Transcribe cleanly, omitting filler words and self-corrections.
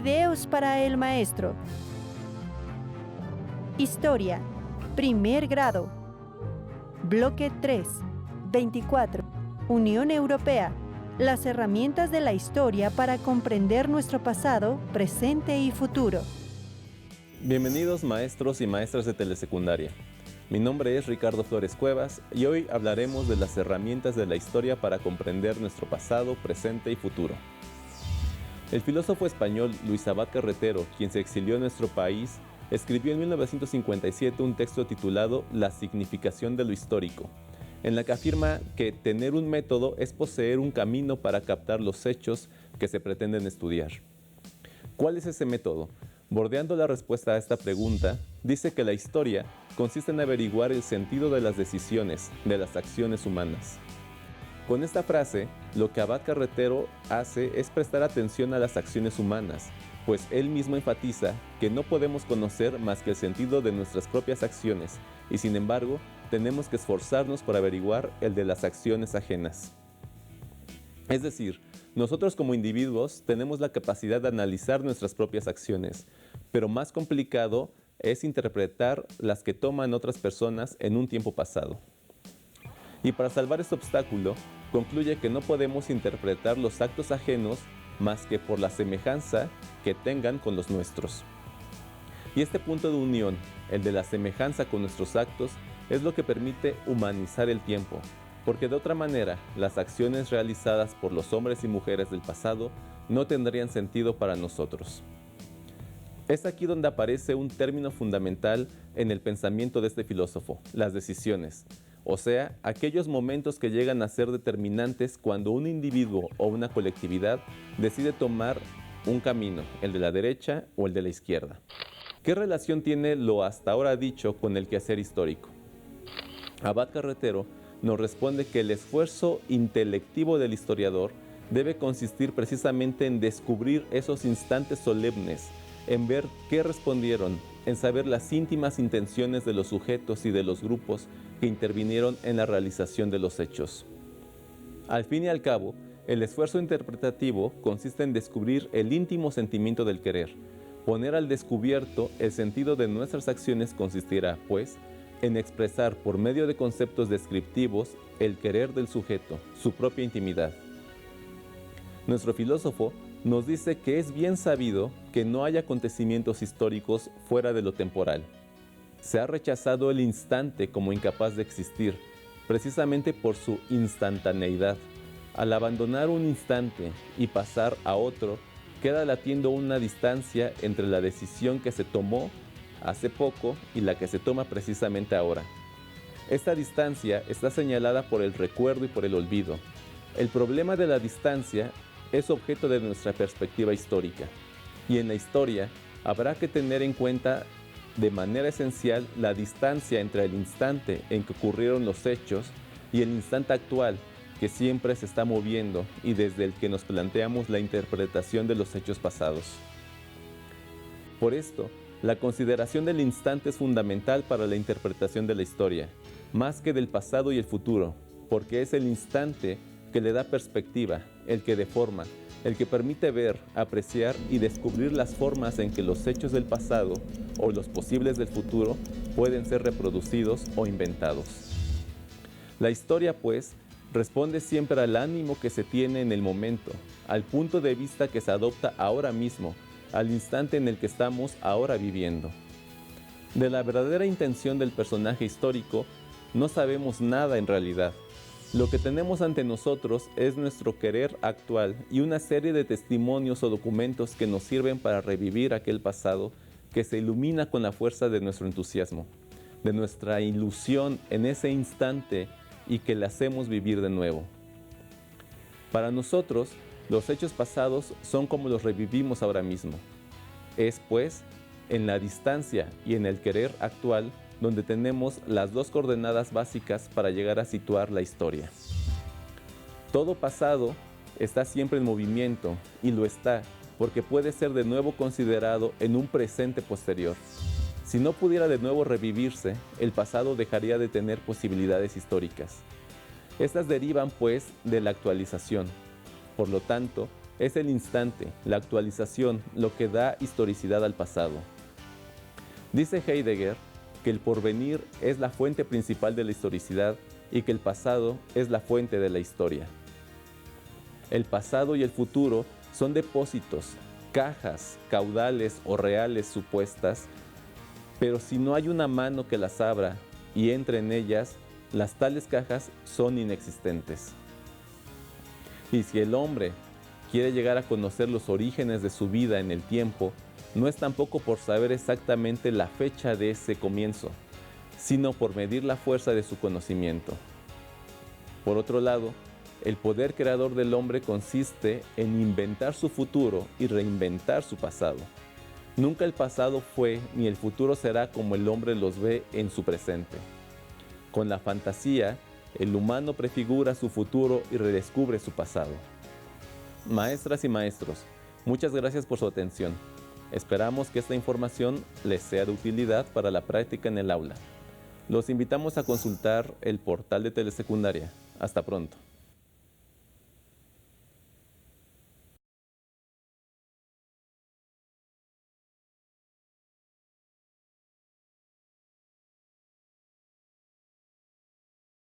Videos para el maestro. Historia, primer grado. Bloque 3, 24. Unión Europea. Las herramientas de la historia para comprender nuestro pasado, presente y futuro. Bienvenidos maestros y maestras de telesecundaria. Mi nombre es Ricardo Flores Cuevas y hoy hablaremos de las herramientas de la historia para comprender nuestro pasado, presente y futuro. El filósofo español Luis Abad Carretero, quien se exilió en nuestro país, escribió en 1957 un texto titulado La significación de lo histórico, en la que afirma que tener un método es poseer un camino para captar los hechos que se pretenden estudiar. ¿Cuál es ese método? Bordeando la respuesta a esta pregunta, dice que la historia consiste en averiguar el sentido de las decisiones, de las acciones humanas. Con esta frase, lo que Abad Carretero hace es prestar atención a las acciones humanas, pues él mismo enfatiza que no podemos conocer más que el sentido de nuestras propias acciones, y sin embargo, tenemos que esforzarnos por averiguar el de las acciones ajenas. Es decir, nosotros como individuos tenemos la capacidad de analizar nuestras propias acciones, pero más complicado es interpretar las que toman otras personas en un tiempo pasado. Y para salvar este obstáculo, concluye que no podemos interpretar los actos ajenos más que por la semejanza que tengan con los nuestros. Y este punto de unión, el de la semejanza con nuestros actos, es lo que permite humanizar el tiempo, porque de otra manera, las acciones realizadas por los hombres y mujeres del pasado no tendrían sentido para nosotros. Es aquí donde aparece un término fundamental en el pensamiento de este filósofo, las decisiones. O sea, aquellos momentos que llegan a ser determinantes cuando un individuo o una colectividad decide tomar un camino, el de la derecha o el de la izquierda. ¿Qué relación tiene lo hasta ahora dicho con el quehacer histórico? Abad Carretero nos responde que el esfuerzo intelectivo del historiador debe consistir precisamente en descubrir esos instantes solemnes, en ver qué respondieron, en saber las íntimas intenciones de los sujetos y de los grupos que intervinieron en la realización de los hechos. Al fin y al cabo, el esfuerzo interpretativo consiste en descubrir el íntimo sentimiento del querer. Poner al descubierto el sentido de nuestras acciones consistirá, pues, en expresar por medio de conceptos descriptivos el querer del sujeto, su propia intimidad. Nuestro filósofo nos dice que es bien sabido que no hay acontecimientos históricos fuera de lo temporal. Se ha rechazado el instante como incapaz de existir, precisamente por su instantaneidad. Al abandonar un instante y pasar a otro, queda latiendo una distancia entre la decisión que se tomó hace poco y la que se toma precisamente ahora. Esta distancia está señalada por el recuerdo y por el olvido. El problema de la distancia es objeto de nuestra perspectiva histórica, y en la historia habrá que tener en cuenta de manera esencial la distancia entre el instante en que ocurrieron los hechos y el instante actual, que siempre se está moviendo y desde el que nos planteamos la interpretación de los hechos pasados. Por esto, la consideración del instante es fundamental para la interpretación de la historia, más que del pasado y el futuro, porque es el instante que le da perspectiva, el que deforma, el que permite ver, apreciar y descubrir las formas en que los hechos del pasado o los posibles del futuro pueden ser reproducidos o inventados. La historia, pues, responde siempre al ánimo que se tiene en el momento, al punto de vista que se adopta ahora mismo, al instante en el que estamos ahora viviendo. De la verdadera intención del personaje histórico no sabemos nada en realidad. Lo que tenemos ante nosotros es nuestro querer actual y una serie de testimonios o documentos que nos sirven para revivir aquel pasado que se ilumina con la fuerza de nuestro entusiasmo, de nuestra ilusión en ese instante y que le hacemos vivir de nuevo. Para nosotros, los hechos pasados son como los revivimos ahora mismo. Es, pues, en la distancia y en el querer actual donde tenemos las dos coordenadas básicas para llegar a situar la historia. Todo pasado está siempre en movimiento, y lo está porque puede ser de nuevo considerado en un presente posterior. Si no pudiera de nuevo revivirse, el pasado dejaría de tener posibilidades históricas. Estas derivan, pues, de la actualización. Por lo tanto, Es el instante, la actualización, lo que da historicidad al pasado. Dice Heidegger que el porvenir es la fuente principal de la historicidad y que el pasado es la fuente de la historia. El pasado y el futuro son depósitos, cajas, caudales o reales supuestas, pero si no hay una mano que las abra y entre en ellas, las tales cajas son inexistentes. Y si el hombre quiere llegar a conocer los orígenes de su vida en el tiempo, no es tampoco por saber exactamente la fecha de ese comienzo, sino por medir la fuerza de su conocimiento. Por otro lado, el poder creador del hombre consiste en inventar su futuro y reinventar su pasado. Nunca el pasado fue ni el futuro será como el hombre los ve en su presente. Con la fantasía, el humano prefigura su futuro y redescubre su pasado. Maestras y maestros, muchas gracias por su atención. Esperamos que esta información les sea de utilidad para la práctica en el aula. Los invitamos a consultar el portal de Telesecundaria. Hasta pronto.